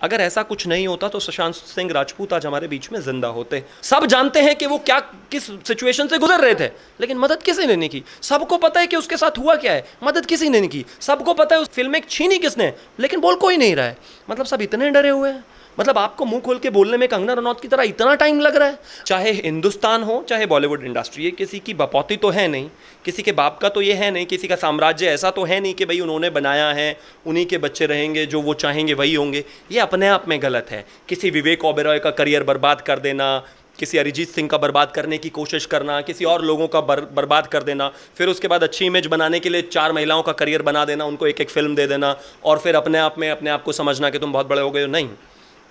अगर ऐसा कुछ नहीं होता तो सुशांत सिंह राजपूत आज हमारे बीच में जिंदा होते। सब जानते हैं कि वो क्या किस सिचुएशन से गुजर रहे थे, लेकिन मदद किसी ने नहीं की। सबको पता है कि उसके साथ हुआ क्या है, मदद किसी ने नहीं की। सबको पता है उस फिल्म में छीनी किसने, लेकिन बोल कोई नहीं रहा है। मतलब सब इतने डरे हुए हैं। मतलब आपको मुंह खोल के बोलने में कंगना रनौत की तरह इतना टाइम लग रहा है। चाहे हिंदुस्तान हो चाहे बॉलीवुड इंडस्ट्री, ये किसी की बपौती तो है नहीं, किसी के बाप का तो ये है नहीं, किसी का साम्राज्य ऐसा तो है नहीं कि भाई उन्होंने बनाया है, उन्हीं के बच्चे रहेंगे, जो वो चाहेंगे वही होंगे। ये अपने आप में गलत है। किसी विवेक ओबेरॉय का करियर बर्बाद कर देना, किसी अरिजीत सिंह का बर्बाद करने की कोशिश करना, किसी और लोगों का बर्बाद कर देना, फिर उसके बाद अच्छी इमेज बनाने के लिए 4 महिलाओं का करियर बना देना, उनको एक एक फिल्म दे देना, और फिर अपने आप को समझना कि तुम बहुत बड़े हो गए हो। नहीं,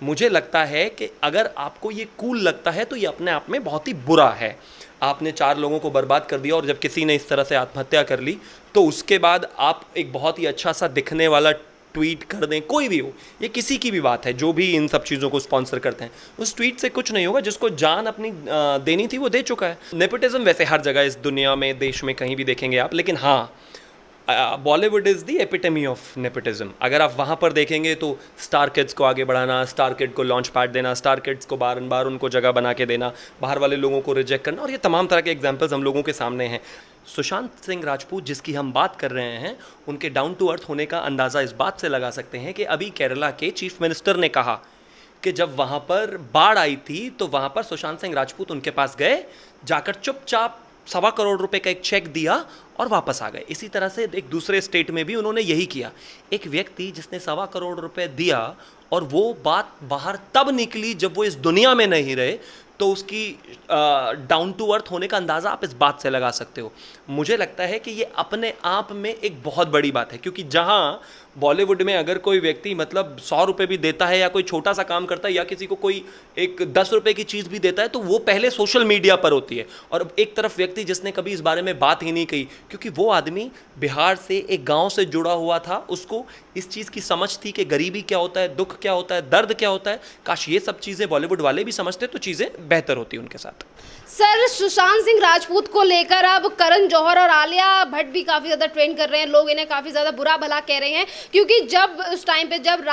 मुझे लगता है कि अगर आपको ये कूल लगता है तो ये अपने आप में बहुत ही बुरा है। आपने 4 लोगों को बर्बाद कर दिया, और जब किसी ने इस तरह से आत्महत्या कर ली तो उसके बाद आप एक बहुत ही अच्छा सा दिखने वाला ट्वीट कर दें, कोई भी हो, ये किसी की भी बात है, जो भी इन सब चीज़ों को स्पॉन्सर करते हैं, उस ट्वीट से कुछ नहीं होगा। जिसको जान अपनी देनी थी वो दे चुका है। नेपोटिज्म वैसे हर जगह इस दुनिया में, देश में कहीं भी देखेंगे आप, लेकिन हाँ, Bollywood is the epitome of nepotism. अगर आप वहाँ पर देखेंगे तो स्टार किड्स को आगे बढ़ाना, स्टार किड को लॉन्च पैड देना, स्टार किड्स को बार बार उनको जगह बना के देना, बाहर वाले लोगों को रिजेक्ट करना, और ये तमाम तरह के एग्जाम्पल्स हम लोगों के सामने हैं। सुशांत सिंह राजपूत जिसकी हम बात कर रहे हैं, उनके डाउन टू अर्थ होने का अंदाज़ा इस बात से लगा सकते हैं कि अभी केरला के चीफ मिनिस्टर ने कहा कि जब वहाँ पर बाढ़ आई थी तो वहाँ पर सुशांत सिंह राजपूत उनके पास गए, जाकर चुपचाप 1.25 करोड़ रुपए का एक चेक दिया और वापस आ गए। इसी तरह से एक दूसरे स्टेट में भी उन्होंने यही किया। एक व्यक्ति जिसने 1.25 करोड़ रुपए दिया और वो बात बाहर तब निकली जब वो इस दुनिया में नहीं रहे, तो उसकी डाउन टू अर्थ होने का अंदाज़ा आप इस बात से लगा सकते हो। मुझे लगता है कि ये अपने आप में एक बहुत बड़ी बात है, क्योंकि जहाँ बॉलीवुड में अगर कोई व्यक्ति मतलब 100 रुपये भी देता है, या कोई छोटा सा काम करता है, या किसी को कोई एक 10 रुपये की चीज़ भी देता है, तो वो पहले सोशल मीडिया पर होती है। और एक तरफ व्यक्ति जिसने कभी इस बारे में बात ही नहीं कही, क्योंकि वो आदमी बिहार से एक गाँव से जुड़ा हुआ था, उसको इस चीज़ की समझ थी कि गरीबी क्या होता है, दुख क्या होता है, दर्द क्या होता है। काश ये सब चीज़ें बॉलीवुड वाले भी समझते तो चीज़ें बेहतर होती उनके साथ। सर, सुशांत सिंह राजपूत को लेकर अब करण जौहर और आलिया भट्ट भी काफ़ी ज़्यादा ट्रेंड कर रहे हैं। लोग इन्हें काफ़ी ज़्यादा बुरा भला कह रहे हैं, क्योंकि जब उस टाइम पे जब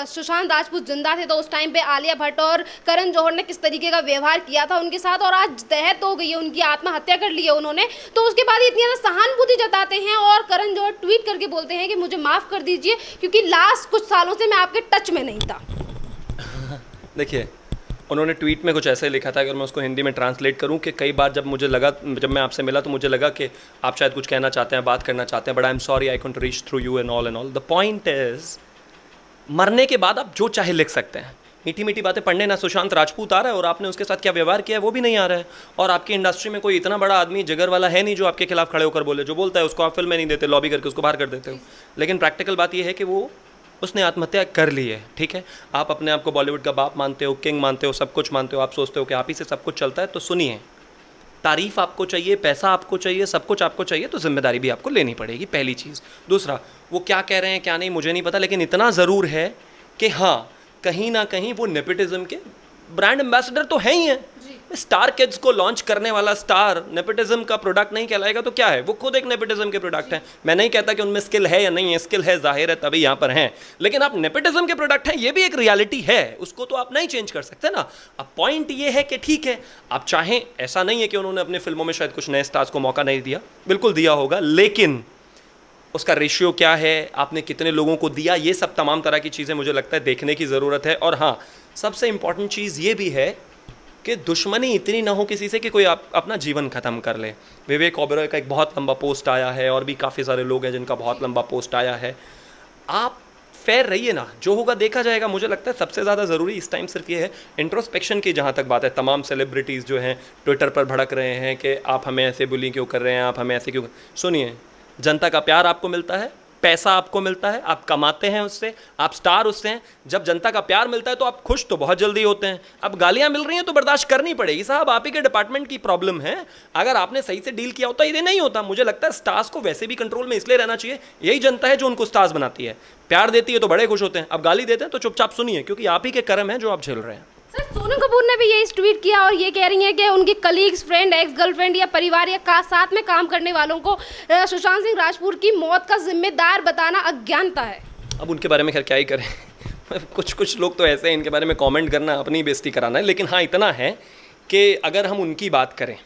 सुशांत राजपूत जिंदा थे तो उस टाइम पे आलिया भट्ट और करण जौहर ने किस तरीके का व्यवहार किया था उनके साथ, और आज तहत हो गई है, उनकी आत्महत्या कर ली है उन्होंने। तो उसके बाद इतनी ज़्यादा सहानुभूति जताते हैं और करण जौहर ट्वीट करके बोलते हैं कि मुझे माफ़ कर दीजिए, क्योंकि लास्ट कुछ सालों से मैं आपके टच में नहीं था। देखिए, उन्होंने ट्वीट में कुछ ऐसे लिखा था, अगर मैं उसको हिंदी में ट्रांसलेट करूं, कि कई बार जब मैं आपसे मिला तो मुझे लगा कि आप शायद कुछ कहना चाहते हैं, बात करना चाहते हैं, but I am sorry I can't reach through you and all. The point is, मरने के बाद आप जो चाहे लिख सकते हैं। मीठी मीठी बातें पढ़ने ना सुशांत राजपूत आ रहा है, और आपने उसके साथ क्या व्यवहार किया है वो भी नहीं आ रहा है। और आपकी इंडस्ट्री में कोई इतना बड़ा आदमी जिगर वाला है नहीं जो आपके खिलाफ खड़े होकर बोले। जो बोलता है उसको आप फिल्म में नहीं देते, लॉबी करके उसको बाहर कर देते हो। लेकिन प्रैक्टिकल बात यह है कि उसने आत्महत्या कर ली है। ठीक है, आप अपने आप को बॉलीवुड का बाप मानते हो, किंग मानते हो, सब कुछ मानते हो, आप सोचते हो कि आप ही से सब कुछ चलता है, तो सुनिए, तारीफ आपको चाहिए, पैसा आपको चाहिए, सब कुछ आपको चाहिए, तो जिम्मेदारी भी आपको लेनी पड़ेगी, पहली चीज़। दूसरा, वो क्या कह रहे हैं क्या नहीं मुझे नहीं पता, लेकिन इतना ज़रूर है कि हाँ, कहीं ना कहीं वो नेपोटिज्म के ब्रांड एम्बेसडर तो है ही हैं। स्टार किड्स को लॉन्च करने वाला स्टार नेपोटिज्म का प्रोडक्ट नहीं कहलाएगा तो क्या है? वो खुद एक नेपोटिज्म के प्रोडक्ट है। मैं नहीं कहता कि उनमें स्किल है या नहीं है, स्किल है, जाहिर है, तभी यहाँ पर हैं, लेकिन आप नेपोटिज्म के प्रोडक्ट हैं, ये भी एक रियलिटी है, उसको तो आप नहीं चेंज कर सकते ना। अब पॉइंट ये है कि ठीक है, आप चाहें, ऐसा नहीं है कि उन्होंने अपने फिल्मों में शायद कुछ नए स्टार्स को मौका नहीं दिया, बिल्कुल दिया होगा, लेकिन उसका रेशियो क्या है, आपने कितने लोगों को दिया, ये सब तमाम तरह की चीज़ें मुझे लगता है देखने की ज़रूरत है। और हाँ, सबसे इंपॉर्टेंट चीज़ ये भी है कि दुश्मनी इतनी ना हो किसी से कि कोई अपना जीवन ख़त्म कर ले। विवेक ओबेरॉय का एक बहुत लंबा पोस्ट आया है, और भी काफ़ी सारे लोग हैं जिनका बहुत लंबा पोस्ट आया है। आप फेयर रहिए ना, जो होगा देखा जाएगा। मुझे लगता है सबसे ज़्यादा ज़रूरी इस टाइम सिर्फ ये है इंट्रोस्पेक्शन की। जहाँ तक बात है, तमाम सेलिब्रिटीज़ जो हैं ट्विटर पर भड़क रहे हैं कि आप हमें ऐसे बुली क्यों कर रहे हैं, आप हमें ऐसे क्यों। सुनिए, जनता का प्यार आपको मिलता है, पैसा आपको मिलता है, आप कमाते हैं उससे, आप स्टार उससे हैं। जब जनता का प्यार मिलता है तो आप खुश तो बहुत जल्दी होते हैं। अब गालियां मिल रही हैं तो बर्दाश्त करनी पड़ेगी। साहब, आप ही के डिपार्टमेंट की प्रॉब्लम है। अगर आपने सही से डील किया होता ये नहीं होता। मुझे लगता है स्टार्स को वैसे भी कंट्रोल में इसलिए रहना चाहिए, यही जनता है जो उनको स्टार्स बनाती है। प्यार देती है तो बड़े खुश होते हैं, अब गाली देते हैं तो चुपचाप सुनिए, क्योंकि आप ही के कर्म हैं जो आप झेल रहे हैं। सर, सोनम कपूर ने भी यही ट्वीट किया और ये कह रही हैं कि उनकी कलीग्स, फ्रेंड, एक्स गर्लफ्रेंड या परिवार या साथ में काम करने वालों को सुशांत सिंह राजपूत की मौत का जिम्मेदार बताना अज्ञानता है। अब उनके बारे में खैर क्या ही करें, कुछ कुछ लोग तो ऐसे हैं, इनके बारे में कमेंट करना अपनी बेइज्जती कराना है। लेकिन हाँ, इतना है कि अगर हम उनकी बात करें,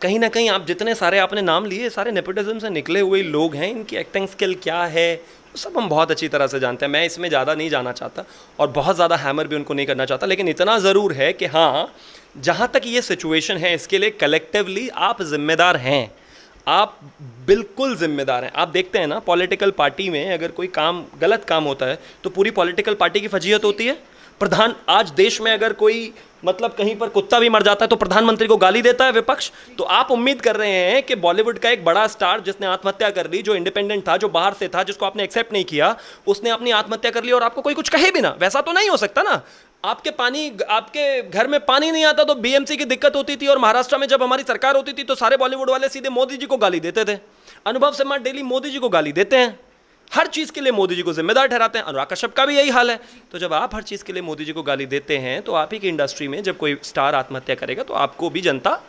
कहीं ना कहीं आप जितने सारे आपने नाम लिए, सारे नेपोटिज्म से निकले हुए लोग हैं। इनकी एक्टिंग स्किल क्या है वो सब हम बहुत अच्छी तरह से जानते हैं। मैं इसमें ज़्यादा नहीं जाना चाहता और बहुत ज़्यादा हैमर भी उनको नहीं करना चाहता, लेकिन इतना ज़रूर है कि हाँ, जहाँ तक ये सिचुएशन है इसके लिए कलेक्टिवली आप जिम्मेदार हैं, आप बिल्कुल जिम्मेदार हैं। आप देखते हैं ना, पॉलिटिकल पार्टी में अगर कोई काम गलत काम होता है तो पूरी पॉलिटिकल पार्टी की फजीहत होती है। प्रधान, आज देश में अगर कोई मतलब कहीं पर कुत्ता भी मर जाता है तो प्रधानमंत्री को गाली देता है विपक्ष। तो आप उम्मीद कर रहे हैं कि बॉलीवुड का एक बड़ा स्टार जिसने आत्महत्या कर ली, जो इंडिपेंडेंट था, जो बाहर से था, जिसको आपने एक्सेप्ट नहीं किया, उसने अपनी आत्महत्या कर ली और आपको कोई कुछ कहे भी ना? वैसा तो नहीं हो सकता ना। आपके घर में पानी नहीं आता तो बीएमसी की दिक्कत होती थी, और महाराष्ट्र में जब हमारी सरकार होती थी तो सारे बॉलीवुड वाले सीधे मोदी जी को गाली देते थे। अनुभव शर्मा डेली मोदी जी को गाली देते हैं, हर चीज़ के लिए मोदी जी को जिम्मेदार ठहराते हैं। अनुराग कश्यप का भी यही हाल है। तो जब आप हर चीज़ के लिए मोदी जी को गाली देते हैं तो आप ही की इंडस्ट्री में जब कोई स्टार आत्महत्या करेगा तो आपको भी जनता,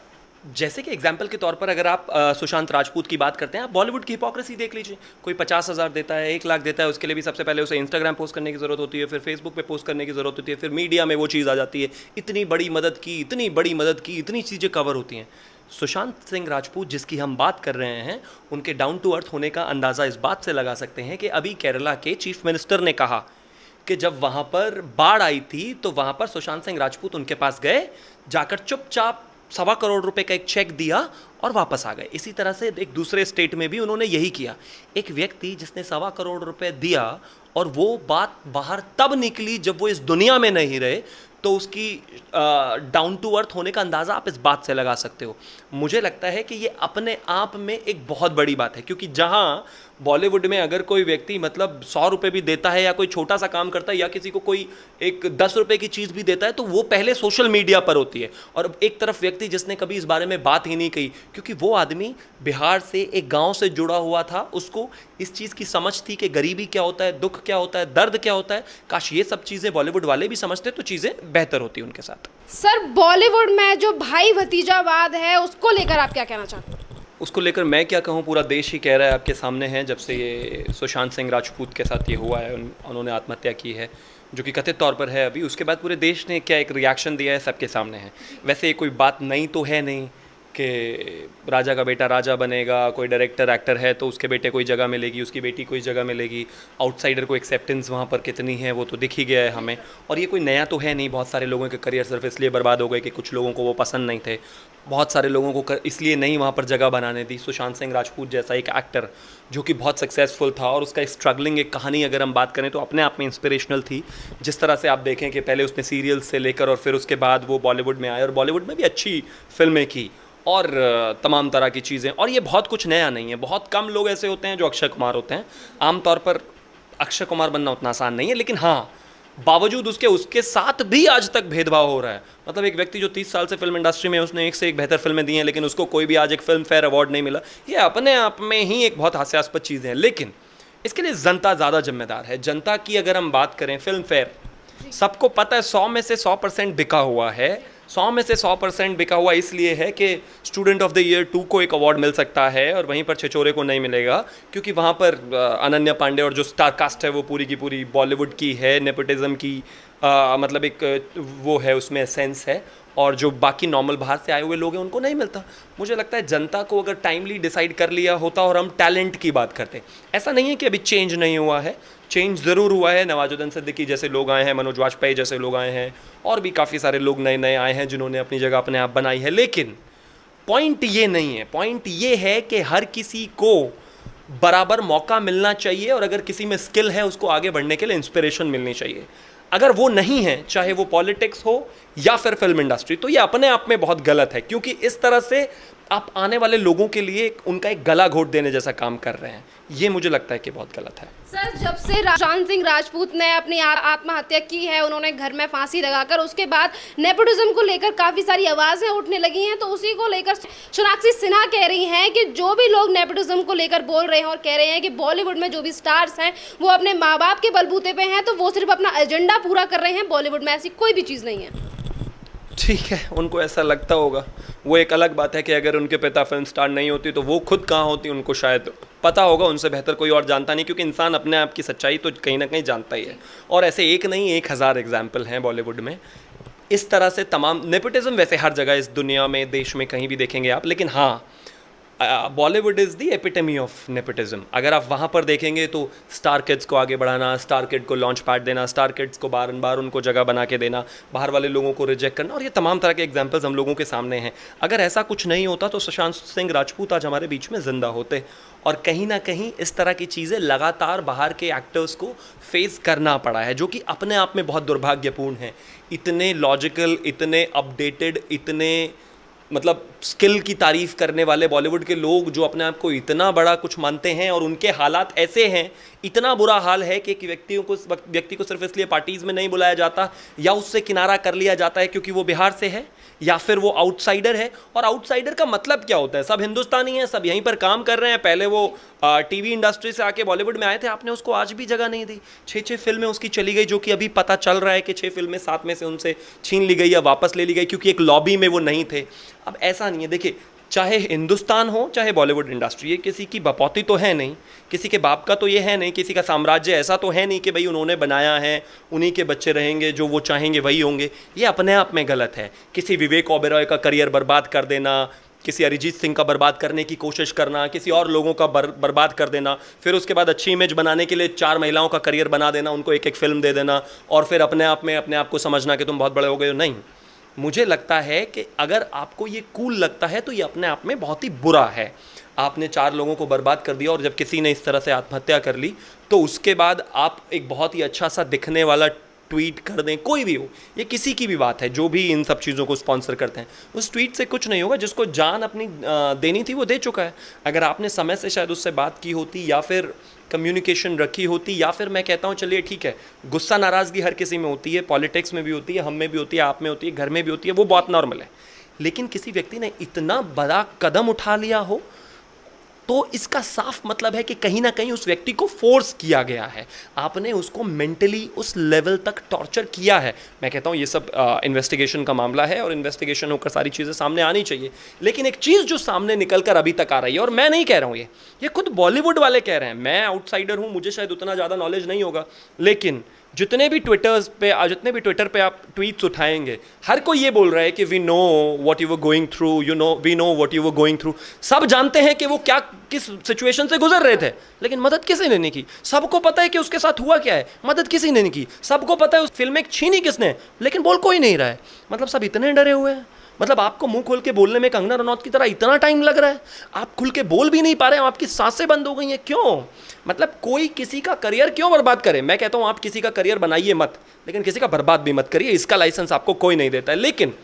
जैसे कि एग्जाम्पल के तौर पर अगर आप सुशांत राजपूत की बात करते हैं, आप बॉलीवुड की हिपोक्रेसी देख लीजिए। कोई 50,000 देता है, 1 लाख देता है, उसके लिए भी सबसे पहले उसे इंस्टाग्राम पोस्ट करने की ज़रूरत होती है, फिर फेसबुक पे पोस्ट करने की ज़रूरत होती है, फिर मीडिया में वो चीज़ आ जाती है, इतनी बड़ी मदद की, इतनी बड़ी मदद की, इतनी चीज़ें कवर होती हैं। सुशांत सिंह राजपूत जिसकी हम बात कर रहे हैं, उनके डाउन टू अर्थ होने का अंदाज़ा इस बात से लगा सकते हैं कि अभी केरला के चीफ मिनिस्टर ने कहा कि जब वहाँ पर बाढ़ आई थी तो वहाँ पर सुशांत सिंह राजपूत उनके पास गए, जाकर चुपचाप 1.25 करोड़ रुपए का एक चेक दिया और वापस आ गए। इसी तरह से एक दूसरे स्टेट में भी उन्होंने यही किया। एक व्यक्ति जिसने 1.25 करोड़ रुपए दिया और वो बात बाहर तब निकली जब वो इस दुनिया में नहीं रहे, तो उसकी डाउन टू अर्थ होने का अंदाज़ा आप इस बात से लगा सकते हो। मुझे लगता है कि ये अपने आप में एक बहुत बड़ी बात है, क्योंकि जहाँ बॉलीवुड में अगर कोई व्यक्ति मतलब 100 रुपये भी देता है या कोई छोटा सा काम करता है या किसी को कोई एक 10 रुपये की चीज़ भी देता है तो वो पहले सोशल मीडिया पर होती है। और एक तरफ व्यक्ति जिसने कभी इस बारे में बात ही नहीं कही, क्योंकि वो आदमी बिहार से एक गाँव से जुड़ा हुआ था, उसको इस चीज़ की समझ थी कि गरीबी क्या होता है, दुख क्या होता है, दर्द क्या होता है। काश ये सब चीज़ें बॉलीवुड वाले भी समझते तो चीज़ें बेहतर होती उनके साथ। सर, बॉलीवुड में जो भाई भतीजावाद है उसको लेकर आप क्या कहना चाहते हैं? उसको लेकर मैं क्या कहूँ, पूरा देश ही कह रहा है, आपके सामने है। जब से ये सुशांत सिंह राजपूत के साथ ये हुआ है, उन्होंने आत्महत्या की है, जो कि कथित तौर पर है अभी, उसके बाद पूरे देश ने क्या एक रिएक्शन दिया है, सबके सामने है। वैसे ये कोई बात नई तो है नहीं कि राजा का बेटा राजा बनेगा, कोई डायरेक्टर एक्टर है तो उसके बेटे कोई जगह मिलेगी, उसकी बेटी कोई जगह मिलेगी। आउटसाइडर को एक्सेप्टेंस वहाँ पर कितनी है वो तो दिख ही गया है हमें। और ये कोई नया तो है नहीं। बहुत सारे लोगों के करियर सिर्फ इसलिए बर्बाद हो गए कि कुछ लोगों को वो पसंद नहीं थे, बहुत सारे लोगों को इसलिए नहीं वहाँ पर जगह बनाने दी। सुशांत सिंह राजपूत जैसा एक एक्टर जो कि बहुत सक्सेसफुल था, और उसका स्ट्रगलिंग एक कहानी अगर हम बात करें तो अपने आप में इंस्पिरेशनल थी। जिस तरह से आप देखें कि पहले उसने सीरियल से लेकर और फिर उसके बाद वो बॉलीवुड में आए और बॉलीवुड में भी अच्छी फिल्में की और तमाम तरह की चीज़ें। और ये बहुत कुछ नया नहीं है। बहुत कम लोग ऐसे होते हैं जो अक्षय कुमार होते हैं। आमतौर पर अक्षय कुमार बनना उतना आसान नहीं है, लेकिन हाँ, बावजूद उसके साथ भी आज तक भेदभाव हो रहा है। मतलब एक व्यक्ति जो 30 साल से फिल्म इंडस्ट्री में, उसने एक से एक बेहतर फिल्में दी हैं, लेकिन उसको कोई भी आज एक फिल्म फेयर अवार्ड नहीं मिला। ये अपने आप में ही एक बहुत हास्यास्पद चीज़ है, लेकिन इसके लिए जनता ज़्यादा जिम्मेदार है। जनता की अगर हम बात करें, फिल्म फेयर सबको पता है 100 में से 100% बिका हुआ है। 100 में से 100% बिका हुआ इसलिए है कि स्टूडेंट ऑफ द ईयर 2 को एक अवार्ड मिल सकता है और वहीं पर छिछोरे को नहीं मिलेगा, क्योंकि वहाँ पर अनन्या पांडे और जो स्टार कास्ट है वो पूरी की पूरी बॉलीवुड की है। नेपोटिज्म की मतलब एक वो है, उसमें सेंस है, और जो बाकी नॉर्मल बाहर से आए हुए लोग हैं उनको नहीं मिलता। मुझे लगता है जनता को अगर टाइमली डिसाइड कर लिया होता और हम टैलेंट की बात करते, ऐसा नहीं है कि अभी चेंज नहीं हुआ है, चेंज ज़रूर हुआ है। नवाजुद्दीन सिद्दीकी जैसे लोग आए हैं, मनोज वाजपेयी जैसे लोग आए हैं, और भी काफ़ी सारे लोग नए नए आए हैं जिन्होंने अपनी जगह अपने आप बनाई है। लेकिन पॉइंट ये नहीं है, पॉइंट ये है कि हर किसी को बराबर मौका मिलना चाहिए, और अगर किसी में स्किल है उसको आगे बढ़ने के लिए इंस्पिरेशन मिलनी चाहिए। अगर वो नहीं है, चाहे वो पॉलिटिक्स हो या फिर फिल्म इंडस्ट्री, तो ये अपने आप में बहुत गलत है, क्योंकि इस तरह से आप आने वाले लोगों के लिए उनका एक गला घोट देने जैसा काम कर रहे हैं। ये मुझे लगता है कि बहुत गलत है। सर, जब से सुशांत सिंह राजपूत ने अपनी आत्महत्या की है, उन्होंने घर में फांसी लगाकर, उसके बाद नेपोटिज्म को लेकर काफ़ी सारी आवाज़ें उठने लगी हैं। तो उसी को लेकर सोनाक्षी सिन्हा कह रही हैं कि जो भी लोग नेपोटिज्म को लेकर बोल रहे हैं और कह रहे हैं कि बॉलीवुड में जो भी स्टार्स हैं वो अपने माँ बाप के बलबूते पे हैं, तो वो सिर्फ अपना एजेंडा पूरा कर रहे हैं, बॉलीवुड में ऐसी कोई भी चीज़ नहीं है। ठीक है, उनको ऐसा लगता होगा। वो एक अलग बात है कि अगर उनके पिता फिल्म स्टार नहीं होती तो वो खुद कहाँ होती, उनको शायद पता होगा, उनसे बेहतर कोई और जानता नहीं, क्योंकि इंसान अपने आप की सच्चाई तो कहीं ना कहीं जानता ही है। और ऐसे एक नहीं 1000 एग्जाम्पल हैं बॉलीवुड में इस तरह से। तमाम नेपोटिज्म वैसे हर जगह इस दुनिया में, देश में कहीं भी देखेंगे आप, लेकिन हाँ, Bollywood is the epitome of nepotism. अगर आप वहाँ पर देखेंगे तो स्टार किड्स को आगे बढ़ाना, स्टार किड को लॉन्च पैड देना, स्टार किड्स को बार बार उनको जगह बना के देना, बाहर वाले लोगों को रिजेक्ट करना, और ये तमाम तरह के एग्जांपल्स हम लोगों के सामने हैं। अगर ऐसा कुछ नहीं होता तो सुशांत सिंह राजपूत आज हमारे बीच में ज़िंदा होते। और कहीं ना कहीं इस तरह की चीज़ें लगातार बाहर के एक्टर्स को फेस करना पड़ा है, जो कि अपने आप में बहुत दुर्भाग्यपूर्ण है। इतने लॉजिकल, इतने अपडेटेड, इतने मतलब स्किल की तारीफ़ करने वाले बॉलीवुड के लोग जो अपने आप को इतना बड़ा कुछ मानते हैं, और उनके हालात ऐसे हैं, इतना बुरा हाल है कि एक व्यक्ति को सिर्फ इसलिए पार्टीज़ में नहीं बुलाया जाता या उससे किनारा कर लिया जाता है क्योंकि वो बिहार से है या फिर वो आउटसाइडर है। और आउटसाइडर का मतलब क्या होता है? सब हिंदुस्तानी हैं, सब यहीं पर काम कर रहे हैं। पहले वो टीवी इंडस्ट्री से आके बॉलीवुड में आए थे, आपने उसको आज भी जगह नहीं दी। 6 फिल्में उसकी चली गई, जो कि अभी पता चल रहा है कि 6 फिल्में 7 में से उनसे छीन ली गई या वापस ले ली गई क्योंकि एक लॉबी में वो नहीं थे। अब ऐसा नहीं है, देखिए, चाहे हिंदुस्तान हो चाहे बॉलीवुड इंडस्ट्री, ये किसी की बपौती तो है नहीं, किसी के बाप का तो ये है नहीं, किसी का साम्राज्य ऐसा तो है नहीं कि भाई उन्होंने बनाया है, उन्हीं के बच्चे रहेंगे, जो वो चाहेंगे वही होंगे। ये अपने आप में गलत है। किसी विवेक ओबेरॉय का करियर बर्बाद कर देना, किसी अरिजीत सिंह का बर्बाद करने की कोशिश करना, किसी और लोगों का बर्बाद कर देना, फिर उसके बाद अच्छी इमेज बनाने के लिए 4 महिलाओं का करियर बना देना, उनको एक फिल्म दे देना, और फिर अपने आप को समझना कि तुम बहुत बड़े हो गए हो। नहीं, मुझे लगता है कि अगर आपको ये कूल लगता है तो ये अपने आप में बहुत ही बुरा है। आपने 4 लोगों को बर्बाद कर दिया, और जब किसी ने इस तरह से आत्महत्या कर ली तो उसके बाद आप एक बहुत ही अच्छा सा दिखने वाला ट्वीट कर दें, कोई भी हो, ये किसी की भी बात है, जो भी इन सब चीज़ों को स्पॉन्सर करते हैं, उस ट्वीट से कुछ नहीं होगा। जिसको जान अपनी देनी थी वो दे चुका है। अगर आपने समय से शायद उससे बात की होती, या फिर कम्युनिकेशन रखी होती, या फिर मैं कहता हूँ चलिए ठीक है, गुस्सा नाराज़गी हर किसी में होती है, पॉलिटिक्स में भी होती है, हम में भी होती है, आप में होती है, घर में भी होती है, वो बहुत नॉर्मल है। लेकिन किसी व्यक्ति ने इतना बड़ा कदम उठा लिया हो तो इसका साफ मतलब है कि कहीं ना कहीं उस व्यक्ति को फोर्स किया गया है, आपने उसको मेंटली उस लेवल तक टॉर्चर किया है। मैं कहता हूँ ये सब इन्वेस्टिगेशन का मामला है, और इन्वेस्टिगेशन होकर सारी चीज़ें सामने आनी चाहिए। लेकिन एक चीज़ जो सामने निकल कर अभी तक आ रही है, और मैं नहीं कह रहा हूँ, ये खुद बॉलीवुड वाले कह रहे हैं, मैं आउटसाइडर हूँ, मुझे शायद उतना ज़्यादा नॉलेज नहीं होगा, लेकिन जितने भी ट्विटर पे आप ट्वीट्स उठाएंगे, हर कोई ये बोल रहा है कि we know what you were going through, we know what you were going through. सब जानते हैं कि वो किस सिचुएशन से गुजर रहे थे, लेकिन मदद किसी ने नहीं की। सबको पता है कि उसके साथ हुआ क्या है, मदद किसी ने नहीं की। सबको पता है उस फिल्म एक छीनी किसने, लेकिन बोल कोई नहीं रहा है। मतलब सब इतने डरे हुए हैं। मतलब आपको मुंह खोल के बोलने में कंगना रनौत की तरह इतना टाइम लग रहा है, आप खुल के बोल भी नहीं पा रहे हैं, आपकी सांसें बंद हो गई हैं। क्यों? मतलब कोई किसी का करियर क्यों बर्बाद करे? मैं कहता हूं आप किसी का करियर बनाइए मत, लेकिन किसी का बर्बाद भी मत करिए। इसका लाइसेंस आपको कोई नहीं देता है। लेकिन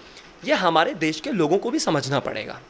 ये हमारे देश के लोगों को भी समझना पड़ेगा।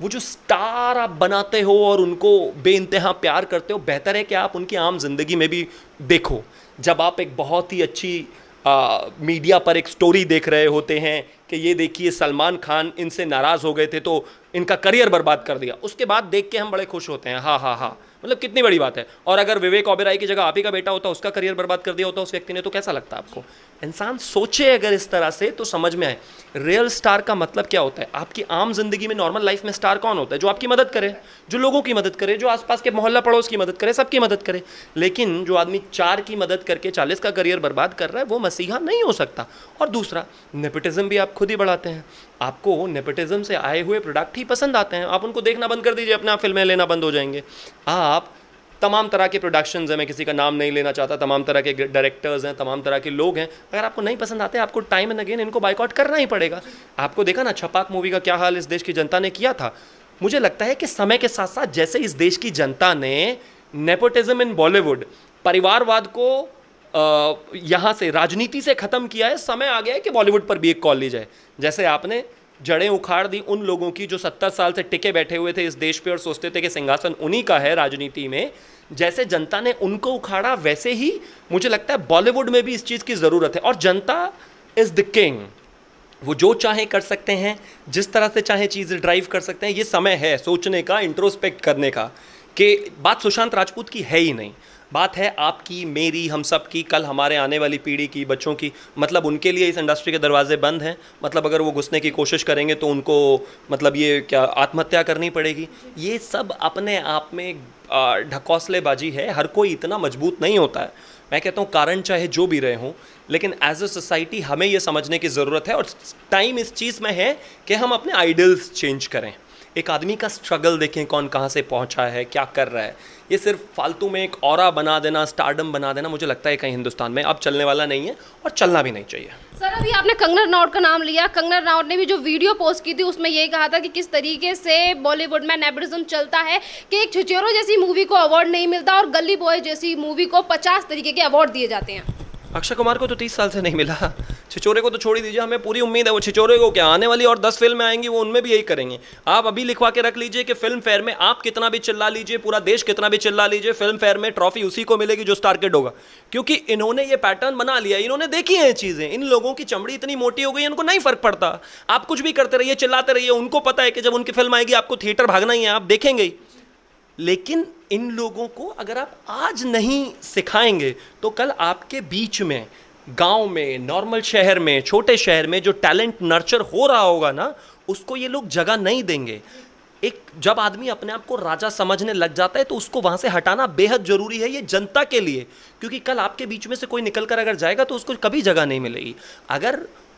वो जो स्टार आप बनाते हो और उनको बेइंतहा प्यार करते हो, बेहतर है कि आप उनकी आम जिंदगी में भी देखो। जब आप एक बहुत ही अच्छी मीडिया पर एक स्टोरी देख रहे होते हैं कि ये देखिए सलमान खान इनसे नाराज़ हो गए थे तो इनका करियर बर्बाद कर दिया, उसके बाद देख के हम बड़े खुश होते हैं, हाँ हाँ हाँ, मतलब कितनी बड़ी बात है। और अगर विवेक ओबेरॉय की जगह आप ही का बेटा होता, उसका करियर बर्बाद कर दिया होता उस व्यक्ति ने, तो कैसा लगता आपको? इंसान सोचे अगर इस तरह से तो समझ में आए रियल स्टार का मतलब क्या होता है। आपकी आम जिंदगी में, नॉर्मल लाइफ में स्टार कौन होता है? जो आपकी मदद करे, जो लोगों की मदद करे, जो आसपास के मोहल्ला पड़ोस की मदद करे, सबकी मदद करे। लेकिन जो आदमी 4 की मदद करके 40 का करियर बर्बाद कर रहा है, वो मसीहा नहीं हो सकता। और दूसरा, नेपोटिज्म भी आप खुद ही बढ़ाते हैं। आपको नेपोटिज्म से आए हुए प्रोडक्ट ही पसंद आते हैं, आप उनको देखना बंद कर दीजिए, अपने आप फिल्में लेना बंद हो जाएंगे। आप तमाम तरह के प्रोडक्शंस हैं, मैं किसी का नाम नहीं लेना चाहता, तमाम तरह के डायरेक्टर्स हैं, तमाम तरह के लोग हैं, अगर आपको नहीं पसंद आते, आपको टाइम एंड अगेन इनको बाइकआउट करना ही पड़ेगा। आपको देखा ना छपाक मूवी का क्या हाल इस देश की जनता ने किया था। मुझे लगता है कि समय के साथ साथ जैसे इस देश की जनता ने नेपोटिज्म इन बॉलीवुड, परिवारवाद को यहाँ से, राजनीति से ख़त्म किया है, समय आ गया है कि बॉलीवुड पर भी एक कॉल ली जाए। जैसे आपने जड़ें उखाड़ दी उन लोगों की जो 70 साल से टिके बैठे हुए थे इस देश पे और सोचते थे कि सिंहासन उन्हीं का है राजनीति में, जैसे जनता ने उनको उखाड़ा, वैसे ही मुझे लगता है बॉलीवुड में भी इस चीज़ की ज़रूरत है। और जनता इज़ द किंग, वो जो चाहे कर सकते हैं, जिस तरह से चाहे चीज़ें ड्राइव कर सकते हैं। ये समय है सोचने का, इंट्रोस्पेक्ट करने का, कि बात सुशांत राजपूत की है ही नहीं। बात है आपकी, मेरी, हम सब की, कल हमारे आने वाली पीढ़ी की, बच्चों की। मतलब उनके लिए इस इंडस्ट्री के दरवाजे बंद हैं। मतलब अगर वो घुसने की कोशिश करेंगे तो उनको मतलब ये क्या आत्महत्या करनी पड़ेगी। ये सब अपने आप में ढकोसलेबाजी है। हर कोई इतना मजबूत नहीं होता है। मैं कहता हूँ कारण चाहे जो भी रहे हों, लेकिन एज अ सोसाइटी हमें ये समझने की ज़रूरत है और टाइम इस चीज़ में है कि हम अपने आइडल्स चेंज करें। एक आदमी का स्ट्रगल देखें, कौन कहाँ से पहुँचा है, क्या कर रहा है। ये सिर्फ फालतू में एक ऑरा बना देना, स्टारडम बना देना, मुझे लगता है कहीं हिंदुस्तान में अब चलने वाला नहीं है और चलना भी नहीं चाहिए। सर, अभी आपने कंगना रनौत का नाम लिया। कंगना रनौत ने भी जो वीडियो पोस्ट की थी उसमें ये कहा था कि किस तरीके से बॉलीवुड में नेपोटिज्म चलता है कि एक छिछोरे जैसी मूवी को अवार्ड नहीं मिलता और गली बॉय जैसी मूवी को 50 तरीके के अवार्ड दिए जाते हैं। अक्षय कुमार को तो 30 साल से नहीं मिला। छिछोरे को तो छोड़ ही दीजिए, हमें पूरी उम्मीद है वो छिछोरे को क्या आने वाली और 10 फिल्में आएंगी वो उनमें भी यही करेंगे। आप अभी लिखवा के रख लीजिए कि फिल्म फेयर में आप कितना भी चिल्ला लीजिए, पूरा देश कितना भी चिल्ला लीजिए, फिल्म फेयर में ट्रॉफी उसी को मिलेगी जो स्टार किड होगा। क्योंकि इन्होंने ये पैटर्न बना लिया, इन्होंने देखी है चीज़ें। इन लोगों की चमड़ी इतनी मोटी हो गई है, उनको नहीं फर्क पड़ता। आप कुछ भी करते रहिए, चिल्लाते रहिए, उनको पता है कि जब उनकी फिल्म आएगी आपको थिएटर भागना ही है, आप देखेंगे ही। लेकिन इन लोगों को अगर आप आज नहीं सिखाएंगे तो कल आपके बीच में, गांव में, नॉर्मल शहर में, छोटे शहर में जो टैलेंट नर्चर हो रहा होगा ना, उसको ये लोग जगह नहीं देंगे। एक जब आदमी अपने आप को राजा समझने लग जाता है तो उसको वहां से हटाना बेहद जरूरी है, ये जनता के लिए। क्योंकि कल आपके बीच में से कोई निकल कर अगर जाएगा तो उसको कभी जगह नहीं मिलेगी। अगर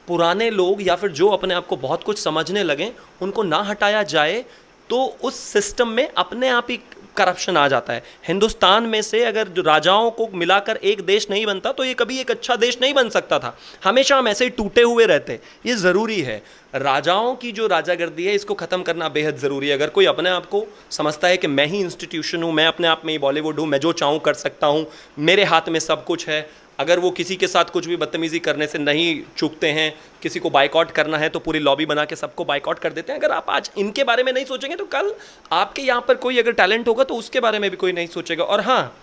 पुराने लोग या फिर जो अपने आप को बहुत कुछ समझने लगे उनको ना हटाया जाए तो उस सिस्टम में अपने आप ही करप्शन आ जाता है। हिंदुस्तान में से अगर राजाओं को मिलाकर एक देश नहीं बनता तो ये कभी एक अच्छा देश नहीं बन सकता था। हमेशा हम ऐसे ही टूटे हुए रहते। ये ज़रूरी है, राजाओं की जो राजागर्दी है इसको ख़त्म करना बेहद ज़रूरी है। अगर कोई अपने आप को समझता है कि मैं ही इंस्टीट्यूशन हूँ, मैं अपने आप में ही बॉलीवुड हूँ, मैं जो चाहूँ कर सकता हूँ, मेरे हाथ में सब कुछ है, अगर वो किसी के साथ कुछ भी बदतमीज़ी करने से नहीं चूकते हैं, किसी को बाइकआउट करना है तो पूरी लॉबी बना के सबको बाइकआउट कर देते हैं। अगर आप आज इनके बारे में नहीं सोचेंगे तो कल आपके यहाँ पर कोई अगर टैलेंट होगा तो उसके बारे में भी कोई नहीं सोचेगा। और हाँ,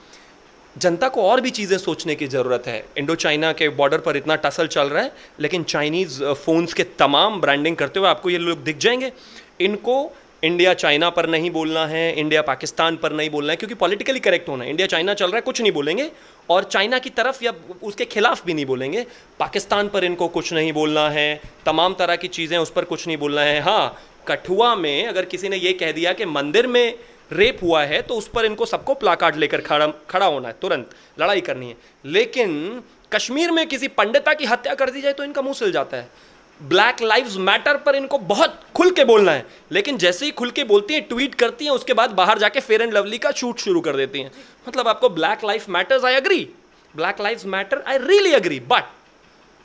जनता को और भी चीज़ें सोचने की ज़रूरत है। इंडो चाइना के बॉर्डर पर इतना टसल चल रहा है, लेकिन चाइनीज़ फ़ोन्स के तमाम ब्रांडिंग करते हुए आपको ये लोग दिख जाएंगे। इनको इंडिया चाइना पर नहीं बोलना है, इंडिया पाकिस्तान पर नहीं बोलना है, क्योंकि पॉलिटिकली करेक्ट होना है। इंडिया चाइना चल रहा है, कुछ नहीं बोलेंगे, और चाइना की तरफ या उसके खिलाफ भी नहीं बोलेंगे। पाकिस्तान पर इनको कुछ नहीं बोलना है, तमाम तरह की चीज़ें उस पर कुछ नहीं बोलना है। हाँ, कठुआ में अगर किसी ने ये कह दिया कि मंदिर में रेप हुआ है तो उस पर इनको सबको प्लाकार्ड लेकर खड़ा होना है, तुरंत लड़ाई करनी है। लेकिन कश्मीर में किसी पंडिता की हत्या कर दी जाए तो इनका मुंह सिल जाता है। ब्लैक लाइव्स मैटर पर इनको बहुत खुल के बोलना है, लेकिन जैसे ही खुल के बोलती हैं, ट्वीट करती हैं, उसके बाद बाहर जाके फेयर एंड लवली का शूट शुरू कर देती हैं। मतलब आपको black life matters, I agree, black lives matter, I really agree, but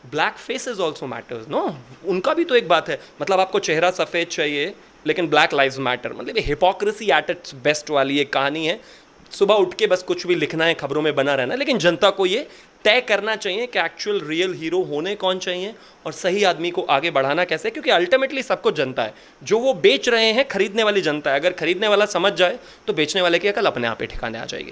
black faces also matters, no, उनका भी तो एक बात है। मतलब आपको चेहरा सफ़ेद चाहिए लेकिन ब्लैक लाइव्स मैटर, मतलब ये हिपोक्रेसी एट इट्स बेस्ट वाली एक कहानी है। सुबह उठ के बस कुछ भी लिखना है, खबरों में बना रहना, लेकिन जनता को ये तय करना चाहिए कि एक्चुअल रियल हीरो होने कौन चाहिए और सही आदमी को आगे बढ़ाना कैसे। क्योंकि अल्टीमेटली सबको जनता है, जो वो बेच रहे हैं खरीदने वाली जनता है। अगर खरीदने वाला समझ जाए तो बेचने वाले की अकल अपने आप ही ठिकाने आ जाएगी।